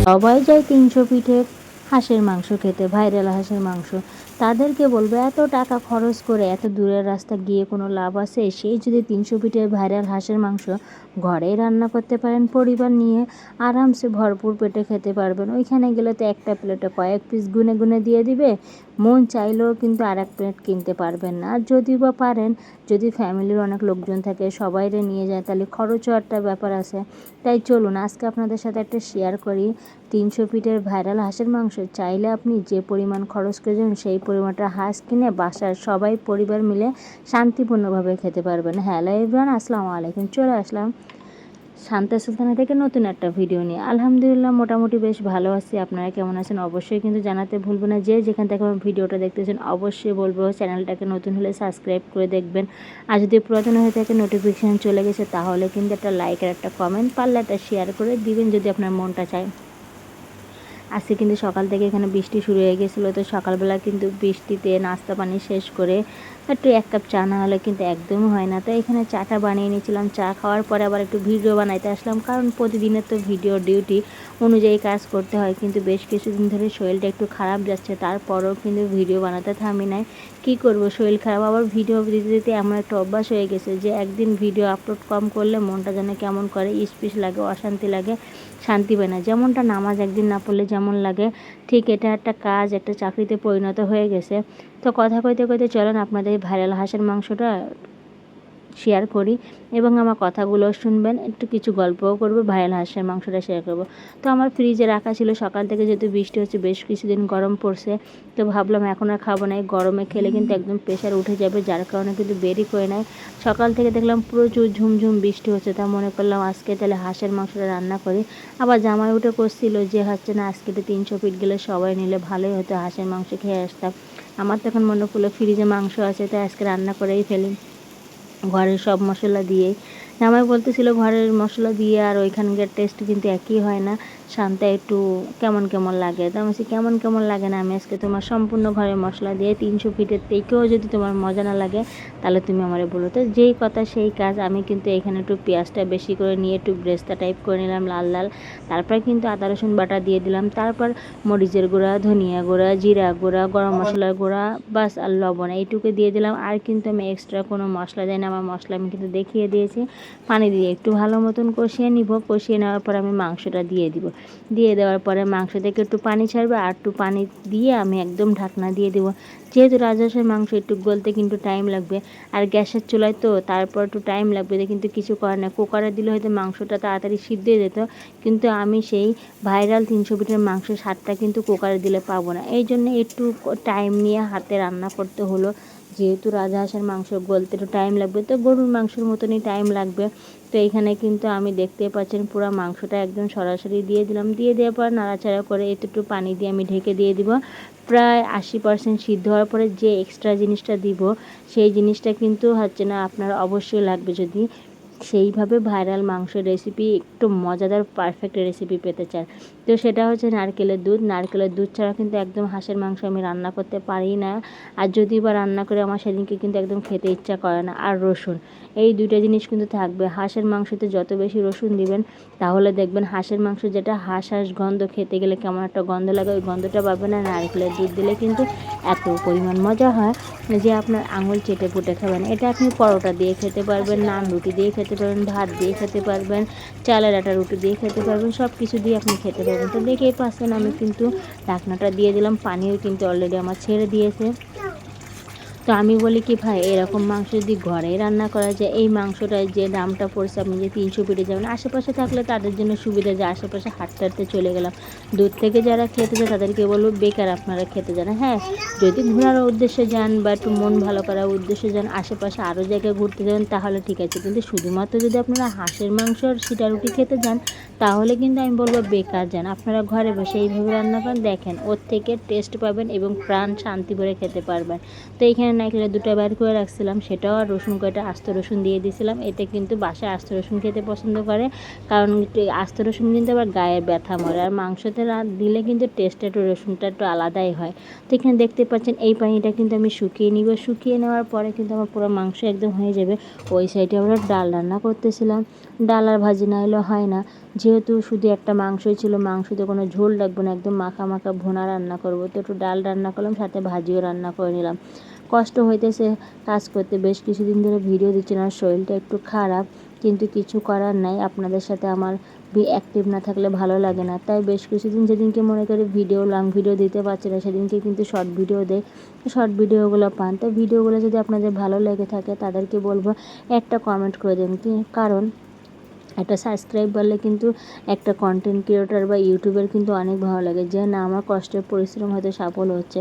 সবাই যায় 300 পিঠে হাঁসের মাংস খেতে, ভাইরাল হাঁসের মাংস। তাদেরকে বলবো এত টাকা খরচ করে এত দূরের রাস্তা গিয়ে কোনো লাভ আছে? সেই যদি 300 পিঠের ভাইরাল হাঁসের মাংস ঘরেই রান্না করতে পারেন, পরিবার নিয়ে আরামসে ভরপুর পেটে খেতে পারবেন। ওইখানে গেলে তো একটা প্লেটে কয়েক পিস গুনে গুনে দিয়ে দিবে, মন চাইলেও কিন্তু আর এক প্লেট কিনতে পারবেন না। আর যদি বা পারেন, যদি ফ্যামিলির অনেক লোকজন থাকে সবাইরে নিয়ে যায়, তাহলে খরচও একটা ব্যাপার আছে। তাই চলুন আজকে আপনাদের সাথে একটা শেয়ার করি 300 পিঠের ভাইরাল হাঁসের মাংস। চাইলে আপনি যে পরিমাণ খরচ করবেন সেই পরিমাণটা হাঁস কিনে বাসার সবাই পরিবার মিলে শান্তিপূর্ণভাবে খেতে পারবেন। হ্যালো এভরিওয়ান, আসসালামু আলাইকুম। চলে আসলাম শান্তা সুলতানা থেকে নতুন একটা ভিডিও নিয়ে। আলহামদুলিল্লাহ মোটামুটি বেশ ভালো আছি। আপনারা কেমন আছেন অবশ্যই কিন্তু জানাতে ভুলবেন না। যে যেখান থেকে আমার ভিডিওটা দেখতেছেন অবশ্যই বলবো চ্যানেলটাকে নতুন হলে সাবস্ক্রাইব করে দেখবেন। আর যদি পুরাতন হয়ে থাকে নোটিফিকেশান চলে গেছে তাহলে কিন্তু একটা লাইক আর একটা কমেন্ট, পারলে একটা শেয়ার করে দিবেন যদি আপনার মনটা চায়। আজকে কিন্তু সকাল থেকে এখানে বৃষ্টি শুরু হয়ে গেছিলো, তো সকালবেলা কিন্তু বৃষ্টিতে নাস্তা পানি শেষ করে একটু 1 কাপ চা না হলে কিন্তু একদমই হয় না। তো এখানে চাটা বানিয়ে নিয়েছিলাম। চা খাওয়ার পরে আবার একটু ভিডিও বানাইতে আসলাম, কারণ প্রতিদিনের তো ভিডিও ডিউটি অনুযায়ী কাজ করতে হয়। কিন্তু বেশ কিছুদিন ধরে শরীরটা একটু খারাপ যাচ্ছে, তারপরেও কিন্তু ভিডিও বানাতে থামি নাই। কী করবো, শরীর খারাপ, আবার ভিডিও দিতে দিতে এমন একটা অভ্যাস হয়ে গেছে যে একদিন ভিডিও আপলোড কম করলে মনটা যেন কেমন করে, ইসপিস লাগে, অশান্তি লাগে, শান্তি পায় না। যেমনটা নামাজ একদিন না পড়লে যেমন লাগে, ঠিক এটা একটা কাজ, একটা চাকরিতে পরিণত হয়ে গেছে। তো কথা কইতে কইতে চলেন আপনাদের ভাইরাল হাঁসের মাংসটা শেয়ার করি এবং আমার কথাগুলো শুনবেন, একটু কিছু গল্পও করবো, ভাইরাল হাঁসের মাংসটা শেয়ার করব। তো আমার ফ্রিজে রাখা ছিল সকাল থেকে, যেহেতু বৃষ্টি হচ্ছে, বেশ কিছুদিন গরম পড়ছে, তো ভাবলাম এখন আর খাবো না, গরমে খেলে কিন্তু একদম প্রেশার উঠে যাবে, যার কারণে কিন্তু বেরই করে নাই। সকাল থেকে দেখলাম প্রচুর ঝুমঝুম বৃষ্টি হচ্ছে, তা মনে করলাম আজকে তাহলে হাঁসের মাংসটা রান্না করি। আবার জামাই উঠে করছিল যে হচ্ছে না আজকে তো 300 পিঠ গেলে সবাই নিলে ভালোই হতো, হাঁসের মাংস খেয়ে আসতাম। আমার তখন মনে করলো ফ্রিজে মাংস আছে, তাই আজকে রান্না করেই ফেলি ঘরের সব মশলা দিয়ে। জামাই বলতেছিল ঘরের মশলা দিয়ে আর ওইখানকার টেস্ট কিন্তু একই হয় না, শান্তা একটু কেমন কেমন লাগে। তো আমি কেমন কেমন লাগে না, আমি আজকে তোমার সম্পূর্ণ ঘরের মশলা দিয়ে 300 ফিটের থেকেও যদি তোমার মজা না লাগে তাহলে তুমি আমারে বলো। তো যেই কথা সেই কাজ, আমি কিন্তু এখানে একটু পেঁয়াজটা বেশি করে নিয়ে একটু ব্রেস্তা টাইপ করে নিলাম লাল লাল, তারপর কিন্তু আদা রসুন বাটা দিয়ে দিলাম, তারপর মরিচের গুঁড়া, ধনিয়া গুঁড়া, জিরা গুঁড়া, গরম মশলার গুঁড়া, বাস আর লবণ এইটুকু দিয়ে দিলাম। আর কিন্তু আমি এক্সট্রা কোনো মশলা দিই না, আমার মশলা আমি কিন্তু দেখিয়ে দিয়েছি। পানি দিয়ে একটু ভালো মতন কষিয়ে নিব, কষিয়ে নেওয়ার পর আমি মাংসটা দিয়ে দিব। দিয়ে দেওয়ার পরে মাংস থেকে একটু পানি ছাড়বে, আর একটু পানি দিয়ে আমি একদম ঢাকনা দিয়ে দেবো। যেহেতু রাজহাঁসের মাংস একটু গলতে কিন্তু টাইম লাগবে, আর গ্যাসের চুলায় তো তারপর একটু টাইম লাগবে, কিন্তু কিছু করার না। কুকারে দিলে হয়তো মাংসটা তাড়াতাড়ি সিদ্ধ হয়ে যেত, কিন্তু আমি সেই ভাইরাল 300 পিঠের মাংসের স্বাদটা কিন্তু কুকারে দিলে পাবো না, এই জন্য একটু টাইম নিয়ে হাতে রান্না করতে হলো। যেহেতু রাজহাঁসের মাংস গলতে একটু টাইম লাগবে, তো গরুর মাংসের মতনই টাইম লাগবে। তো এখানে কিন্তু আমি দেখতে পাচ্ছেন পুরো মাংসটা একদম সরাসরি দিয়ে দিলাম, দিয়ে দেওয়ার পর নাড়াচাড়া করে একটু পানি দিয়ে আমি ঢেকে দিয়ে দিব। প্রায় 80% সিদ্ধ হওয়ার পরে যে এক্সট্রা জিনিসটা দিব, সেই জিনিসটা কিন্তু হচ্ছে না আপনার অবশ্যই লাগবে যদি সেইভাবে ভাইরাল মাংসের রেসিপি, একটু মজাদার পারফেক্ট রেসিপি পেতে চান। তো সেটা হচ্ছে নারকেলের দুধ। নারকেলের দুধ ছাড়া কিন্তু একদম হাঁসের মাংস আমি রান্না করতে পারি না, আর যদি বা রান্না করে আমার সেদিনকে কিন্তু একদম খেতে ইচ্ছা করে না। আর রসুন, এই দুইটা জিনিস কিন্তু থাকবে। হাঁসের মাংসতে যত বেশি রসুন দিবেন তাহলে দেখবেন হাঁসের মাংস যেটা হাঁস হাঁস গন্ধ, খেতে গেলে কেমন একটা গন্ধ লাগে, ওই গন্ধটা পাবে না। নারকেলের দুধ দিলে কিন্তু এত পরিমাণ মজা হয় যে আপনার আঙুল চেটে পুটে খাবেন। এটা আপনি পরোটা দিয়ে খেতে পারবেন, নান রুটি দিয়ে খেতে পারবেন, ভাত দিয়ে খেতে পারবেন, চালের আটা রুটি দিয়ে খেতে পারবেন, সব কিছু দিয়ে আপনি খেতে পারবেন। তো দেখেই পাচ্ছেন আমি কিন্তু ঢাকনাটা দিয়ে দিলাম, পানিও কিন্তু অলরেডি আমার ছেড়ে দিয়েছে। তো আমি বলি কি ভাই, এরকম মাংস যদি ঘরেই রান্না করা যায়, এই মাংসটায় যে দামটা পড়ছে, আপনি যে 300 পিঠে যাবেন, আশেপাশে থাকলে তাদের জন্য সুবিধা যে আশেপাশে হাঁটতে হাঁটতে চলে গেলাম। দূর থেকে যারা খেতে যায় তাদেরকে বলবো বেকার আপনারা খেতে যান। হ্যাঁ, যদি ঘোরার উদ্দেশ্যে যান বা একটু মন ভালো করার উদ্দেশ্যে যান, আশেপাশে আরও জায়গায় ঘুরতে যাবেন তাহলে ঠিক আছে, কিন্তু শুধুমাত্র যদি আপনারা হাঁসের মাংস আর সিটা রুটি খেতে যান তাহলে কিন্তু আমি বলবো বেকার যান। আপনারা ঘরে বসে এইভাবে রান্না করেন, দেখেন ওর থেকে টেস্ট পাবেন এবং প্রাণ শান্তি ভরে খেতে পারবেন। তো এইখানে নারকেলের দুটো বের করে রাখছিলাম, সেটাও আর রসুন কয়টা আস্ত রসুন দিয়ে দিয়েছিলাম। এতে কিন্তু বাসায় আস্ত রসুন খেতে পছন্দ করে, কারণ একটু আস্ত রসুন কিন্তু আবার গায়ের ব্যথা মরে, আর মাংসতে দিলে কিন্তু টেস্টটা একটু রসুনটা একটু আলাদাই হয়। তো এখানে দেখতে পাচ্ছেন এই পানিটা কিন্তু আমি শুকিয়ে নিব। শুকিয়ে নেওয়ার পরে কিন্তু আমার পুরো মাংস একদম হয়ে যাবে। ওই সাইডে আমরা ডাল রান্না করতেছিলাম। ডাল আর ভাজি না হলে হয় না, যেহেতু শুধু একটা মাংসই ছিল, মাংসতে কোনো ঝোল লাগবে না, একদম মাখা মাখা ভুনা রান্না করব। তো একটু ডাল রান্না করলাম, সাথে ভাজিও রান্না করে নিলাম। কষ্ট হইতেছে কাজ করতে, বেশ কিছুদিন ধরে ভিডিও দিচ্ছি না, শরীরটা একটু খারাপ, কিন্তু কিছু করার নাই। আপনাদের সাথে আমার অ্যাক্টিভ না থাকলে ভালো লাগে না, তাই বেশ কিছুদিন যেদিনকে মনে করি লং ভিডিও দিতে পারছি না, সেদিনকে কিন্তু শর্ট ভিডিও দেয়। শর্ট ভিডিওগুলো পান, তো ভিডিওগুলো যদি আপনাদের ভালো লেগে থাকে তাদেরকে বলবো একটা কমেন্ট করে দেন, কারণ একটা সাবস্ক্রাইব বাড়লে কিন্তু একটা কন্টেন্ট ক্রিয়েটর বা ইউটিউবের কিন্তু অনেক ভালো লাগে, যে না আমার কষ্টের পরিশ্রম হয়তো সফল হচ্ছে।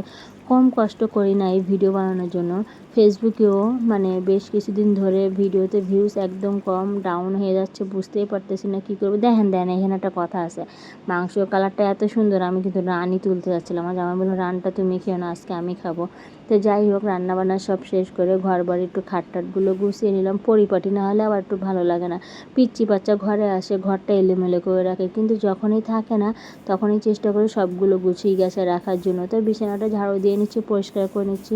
কম কষ্ট করি না এই ভিডিও বানানোর জন্য। ফেসবুকেও মানে বেশ কিছুদিন ধরে ভিডিওতে ভিউজ একদম কম, ডাউন হয়ে যাচ্ছে, বুঝতেই পারতেছি না কী করবো। দেখেন এখানে একটা কথা আছে, মাংস কালারটা এত সুন্দর, আমি কিন্তু রানই তুলতে যাচ্ছিলাম, আমার জামা বললো রানটা তুমি খেও না, আজকে আমি খাবো। তো যাই হোক, রান্নাবান্না সব শেষ করে ঘর বাড়ি একটু খাটটাটগুলো গুছিয়ে নিলাম। পরিপাটি না হলে আবার একটু ভালো লাগে না। পিচ্চি বাচ্চা ঘরে আসে, ঘরটা এলোমেলো করে রাখে, কিন্তু যখনই থাকে না তখনই চেষ্টা করি সবগুলো গুছিয়ে গেছে রাখার জন্য। তো বিছানাটা ঝাড়ু দিয়ে নিচ্ছি, পরিষ্কার করে নিচ্ছি।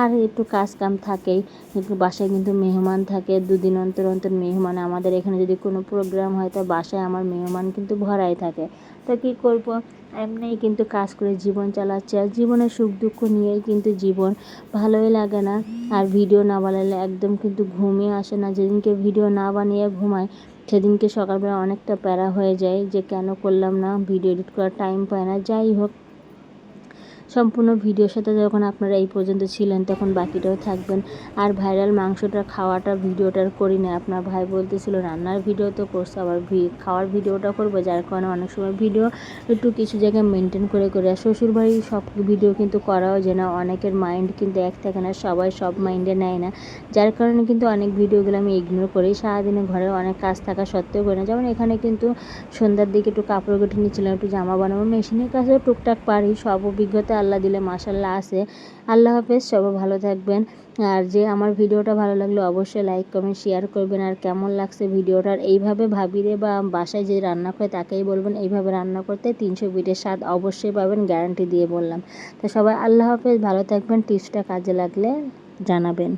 আর একটু কাজ কাম থাকেই, একটু বাসায় কিন্তু মেহমান থাকে, দুদিন অন্তর অন্তর মেহমান। আমাদের এখানে যদি কোনো প্রোগ্রাম হয়, তো বাসায় আমার মেহমান কিন্তু ভরাই থাকে। তো কী করবো, এমনিই কিন্তু কাজ করে জীবন চালাচ্ছে, আর জীবনের সুখ দুঃখ নিয়েই কিন্তু জীবন, ভালোই লাগে না। আর ভিডিও না বানালে একদম কিন্তু ঘুমই আসে না, যেদিনকে ভিডিও না বানিয়ে ঘুমায় সেদিনকে সকালবেলা অনেকটা প্যারা হয়ে যায়, যে কেন করলাম না, ভিডিও এডিট করার টাইম পায় না। যাই হোক, সম্পূর্ণ ভিডিওর সাথে যখন আপনারা এই পর্যন্ত ছিলেন, তখন বাকিটাও থাকবেন। আর ভাইরাল মাংসটা খাওয়াটা ভিডিওটার করি না, আপনার ভাই বলতেছিল রান্নার ভিডিও তো করছে, আবার খাওয়ার ভিডিওটা করবো, যার কারণে অনেক সময় ভিডিও একটু কিছু জায়গায় মেনটেন করে আর শ্বশুরবাড়ির সব ভিডিও কিন্তু করাও যায় না, অনেকের মাইন্ড কিন্তু এক থাকে না, সবাই সব মাইন্ডে নেয় না, যার কারণে কিন্তু অনেক ভিডিওগুলো আমি ইগনোর করি। সারাদিনে ঘরে অনেক কাজ থাকা সত্ত্বেও করি না। যেমন এখানে কিন্তু সন্ধ্যার দিকে একটু কাপড় কেটে নিচ্ছিলাম, একটু জামা বানাবো, মেশিনের কাছেও টুকটাক পারি, সব অভিজ্ঞতা আল্লাহ দিলে মাশাল্লাহ আছে। আল্লাহ হাফেজ, সবাই ভালো থাকবেন। আর যে আমার ভিডিওটা ভালো লাগলে অবশ্যই লাইক কমেন্ট শেয়ার করবেন। আর কেমন লাগছে ভিডিওটার, এইভাবে ভাবিরে বা বাসায় যে রান্না করে তাকেই বলবেন এইভাবে রান্না করতে, 300 বিটের স্বাদ অবশ্যই পাবেন, গ্যারান্টি দিয়ে বললাম। তো সবাই আল্লাহ হাফেজ, ভালো থাকবেন। টিপসটা কাজে লাগলে জানাবেন।